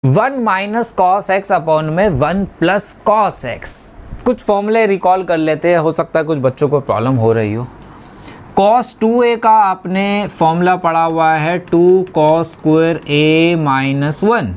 1 minus cos x upon में 1 plus cos x. कुछ फॉर्मूले रिकॉल कर लेते हैं, हो सकता है कुछ बच्चों को प्रॉब्लम हो रही हो। कॉस 2a का आपने फॉर्मूला पढ़ा हुआ है 2 कॉस स्क्वायर a माइनस 1।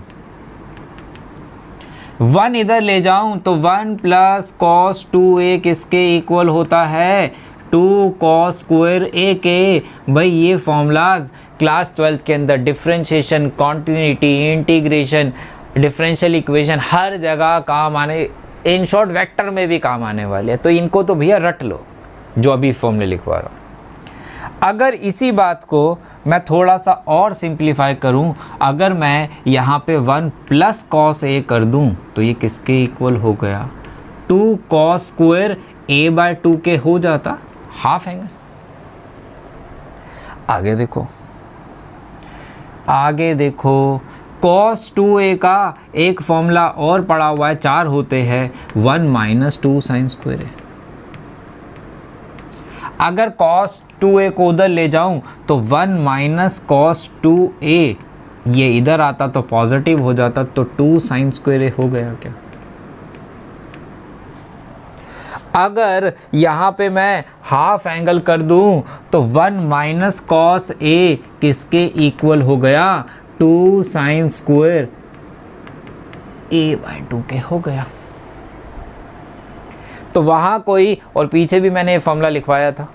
1 इधर ले जाऊं तो 1 प्लस कॉस 2a किसके इक्वल होता है? 2 कॉस स्क्वायर a के। भाई ये फॉर्मूलाज क्लास 12 के अंदर differentiation, continuity, integration, differential equation हर जगह काम आने, इन शॉर्ट वेक्टर में भी काम आने वाले हैं। तो इनको तो भैया रट लो जो अभी फॉर्मूले लिखवा रहा हूँ। अगर इसी बात को मैं थोड़ा सा और सिंप्लीफाई करूं, अगर मैं यहाँ पे 1 प्लस कॉस a कर दूं तो ये किसके इक्वल हो गया? 2 कॉस स्क्वायर a बाय 2 के हो जाता हाफ एंगल। आगे देखो cos 2a का एक फॉर्मूला और पड़ा हुआ है, 4 होते हैं 1 माइनस 2 साइन स्क्वायर है। अगर cos 2a को उधर ले जाऊं तो 1 माइनस cos 2a ये इधर आता तो पॉजिटिव हो जाता, तो 2 साइन स्क्वायर हो गया क्या? अगर यहाँ पे मैं हाफ एंगल कर दूं तो 1 माइनस कॉस a किसके इक्वल हो गया? 2 साइन स्क्वायर a बाय 2 के हो गया। तो वहाँ कोई, और पीछे भी मैंने ये फॉर्मूला लिखवाया था,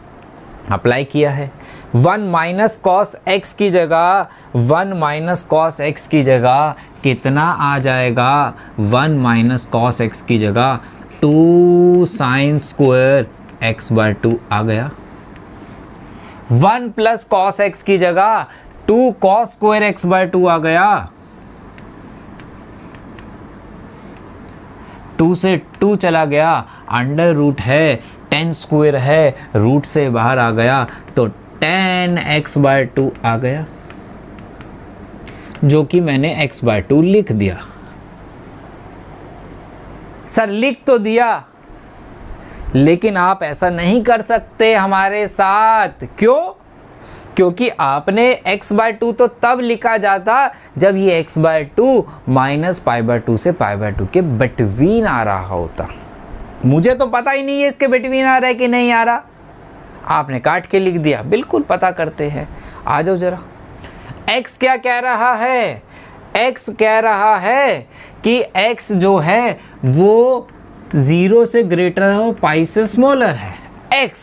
अप्लाई किया है। 1 माइनस कॉस एक्स की जगह, 1 माइनस कॉस एक्स की जगह कितना आ जाएगा? 1 माइनस कॉस एक्स की जगह 2 साइन स्क्वायर एक्स बाय 2 आ गया। 1 प्लस कॉस एक्स की जगह 2 कॉस स्क्वायर एक्स बाय 2 आ गया। 2 से 2 चला गया, अंडर रूट है, 10 स्क्वायर है, रूट से बाहर आ गया तो 10 एक्स बाय 2 आ गया, जो कि मैंने x बाय 2 लिख दिया। सर लिख तो दिया, लेकिन आप ऐसा नहीं कर सकते हमारे साथ। क्यों? क्योंकि आपने x बाय 2 तो तब लिखा जाता जब ये x by 2 minus pi by 2 से पाई बाय 2 के बिटवीन आ रहा होता। मुझे तो पता ही नहीं है इसके बिटवीन आ रहा है कि नहीं आ रहा, आपने काट के लिख दिया। बिल्कुल पता करते हैं, आ जाओ जरा। x क्या कह रहा है? x कह रहा है कि x जो है वो 0 से ग्रेटर है और पाई से स्मॉलर है। x,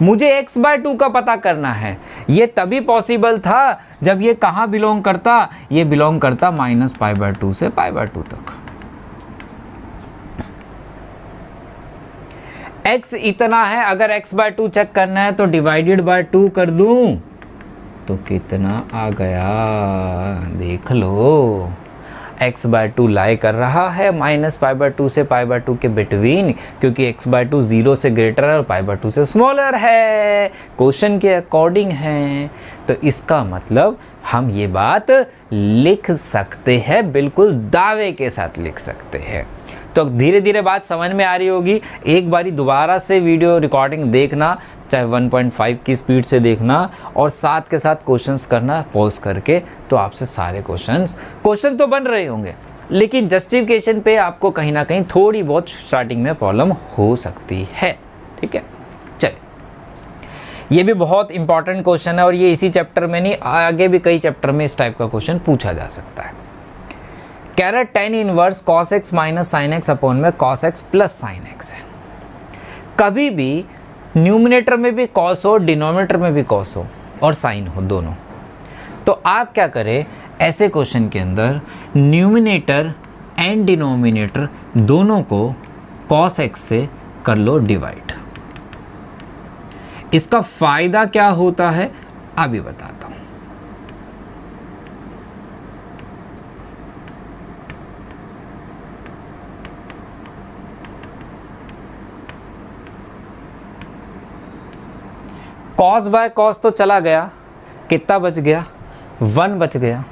मुझे x बाय 2 का पता करना है। ये तभी पॉसिबल था जब ये कहाँ बिलोंग करता? ये बिलोंग करता माइनस पाई बाय 2 से पाई बाय 2 तक। x इतना है, अगर x बाय 2 चेक करना है तो डिवाइडेड बाय 2 कर दूं तो कितना आ गया? देख लो, x बाय 2 लाई कर रहा है माइनस पाई बाय 2 से पाई बाय 2 के बिटवीन, क्योंकि x बाय 2 0 से ग्रेटर है और पाई बाय 2 से स्मॉलर है, क्वेश्चन के अकॉर्डिंग है। तो इसका मतलब हम ये बात लिख सकते हैं, बिल्कुल दावे के साथ लिख सकते हैं। तो धीरे धीरे बात समझ में आ रही होगी। एक बारी दोबारा से वीडियो रिकॉर्डिंग देखना, चाहे 1.5 की स्पीड से देखना, और साथ के साथ क्वेश्चंस करना पॉज करके, तो आपसे सारे क्वेश्चन तो बन रहे होंगे, लेकिन जस्टिफिकेशन पे आपको कहीं ना कहीं थोड़ी बहुत स्टार्टिंग में प्रॉब्लम हो सकती है। ठीक है, चलिए, ये भी बहुत इंपॉर्टेंट क्वेश्चन है और ये इसी चैप्टर में नहीं, आगे भी कई चैप्टर में इस टाइप का क्वेश्चन पूछा जा सकता है। कह रहा है tan inverse cos x minus sine x upon में cos x plus sine x है। कभी भी न्यूमिनेटर में भी cos हो, डिनोमिनेटर में भी cos हो और साइन हो दोनों, तो आप क्या करें, ऐसे क्वेश्चन के अंदर न्यूमिनेटर एंड डिनोमिनेटर दोनों को cos x से कर लो डिवाइड। इसका फायदा क्या होता है अभी बताता हूं। कॉस बाय कॉस तो चला गया, कितना बच गया? 1 बच गया।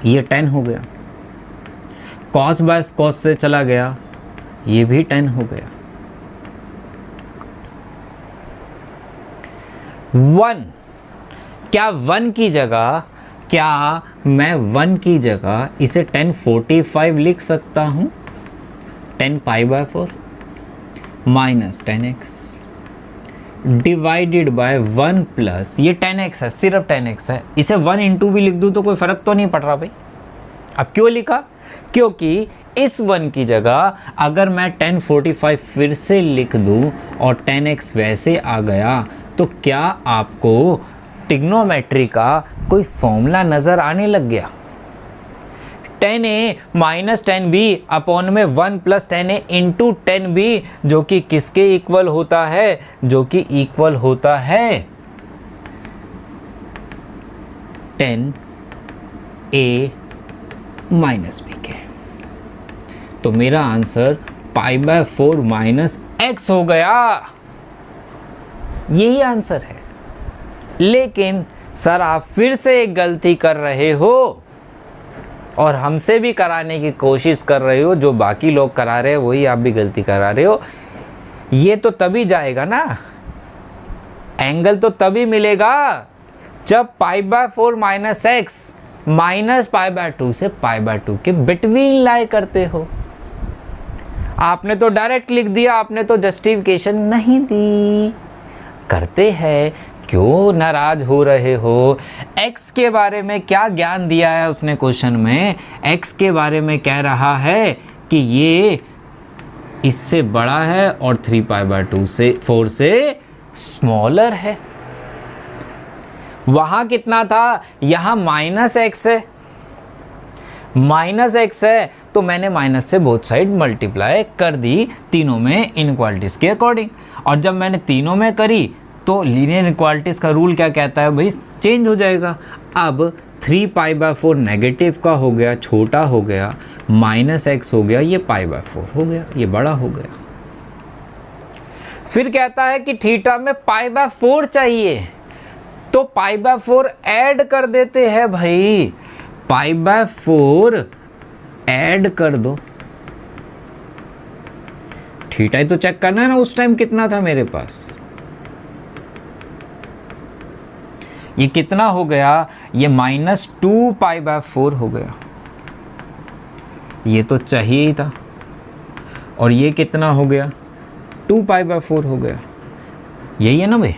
ये 10 हो गया। कॉस बाय कॉस से चला गया, ये भी 10 हो गया। 1 क्या मैं 1 की जगह इसे 1045 लिख सकता हूँ? 10π/4 minus 10x divided by 1 plus ये 10x है, सिर्फ 10x है, इसे 1 इंटू भी लिख दूँ तो कोई फ़र्क तो नहीं पड़ रहा भाई। अब क्यों लिखा? क्योंकि इस 1 की जगह अगर मैं 1045 फिर से लिख दूँ और 10x वैसे आ गया तो क्या आपको ट्रिग्नोमेट्री का कोई फॉर्मूला नज़र आने लग गया? 10a माइनस 10b अपॉन में 1 प्लस 10a इंटू 10b जो कि किसके इक्वल होता है? जो कि इक्वल होता है 10a माइनस b के। तो मेरा आंसर π/4 माइनस x हो गया। यही आंसर है। लेकिन सर आप फिर से एक गलती कर रहे हो और हमसे भी कराने की कोशिश कर रहे हो, जो बाकी लोग करा रहे हैं वही आप भी गलती करा रहे हो। ये तो तभी जाएगा ना, एंगल तो तभी मिलेगा जब π/4 माइनस x माइनस π/2 से π/2 के बिटवीन लाई करते हो। आपने तो डायरेक्ट लिख दिया, आपने तो जस्टिफिकेशन नहीं दी। करते हैं, क्यों नाराज हो रहे हो? x के बारे में क्या ज्ञान दिया है उसने क्वेश्चन में? x के बारे में कह रहा है कि ये इससे बड़ा है और 3π/2 से 4 से स्मॉलर है। वहाँ कितना था? यहाँ माइनस x है, माइनस x है तो मैंने माइनस से बोथ साइड मल्टीप्लाई कर दी तीनों में इनइक्वालिटीज़ के अकॉर्डिंग। और जब मैंने तीनों में करी तो लीनियर इनइक्वालिटीज़ का रूल क्या कहता है भाई? चेंज हो जाएगा। अब 3π/4 नेगेटिव का हो गया, छोटा हो गया, माइनस x हो गया, ये π/4 हो गया, ये बड़ा हो गया। फिर कहता है कि थीटा में π/4 चाहिए, तो π/4 ऐड कर देते हैं भाई। π/4 ऐड कर दो, थीटा ही तो चेक करना है ना उस टाइम कितना था मेरे पास। ये कितना हो गया? ये -2π/4 हो गया, ये तो चाहिए ही था। और ये कितना हो गया? 2π/4 हो गया। यही है ना भाई?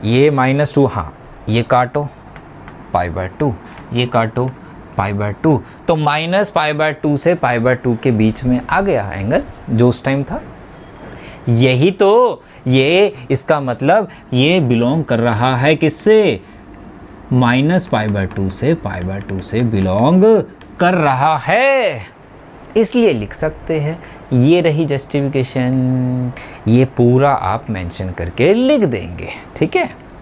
ये -2, हाँ ये काटो π/2, ये काटो π/2, तो -π/2 से π/2 के बीच में आ गया एंगल जो उस टाइम था। यही तो, ये इसका मतलब ये बिलोंग कर रहा है किससे? -π/2 से π/2 से बिलोंग कर रहा है, इसलिए लिख सकते हैं। ये रही जस्टिफिकेशन, ये पूरा आप मेंशन करके लिख देंगे, ठीक है।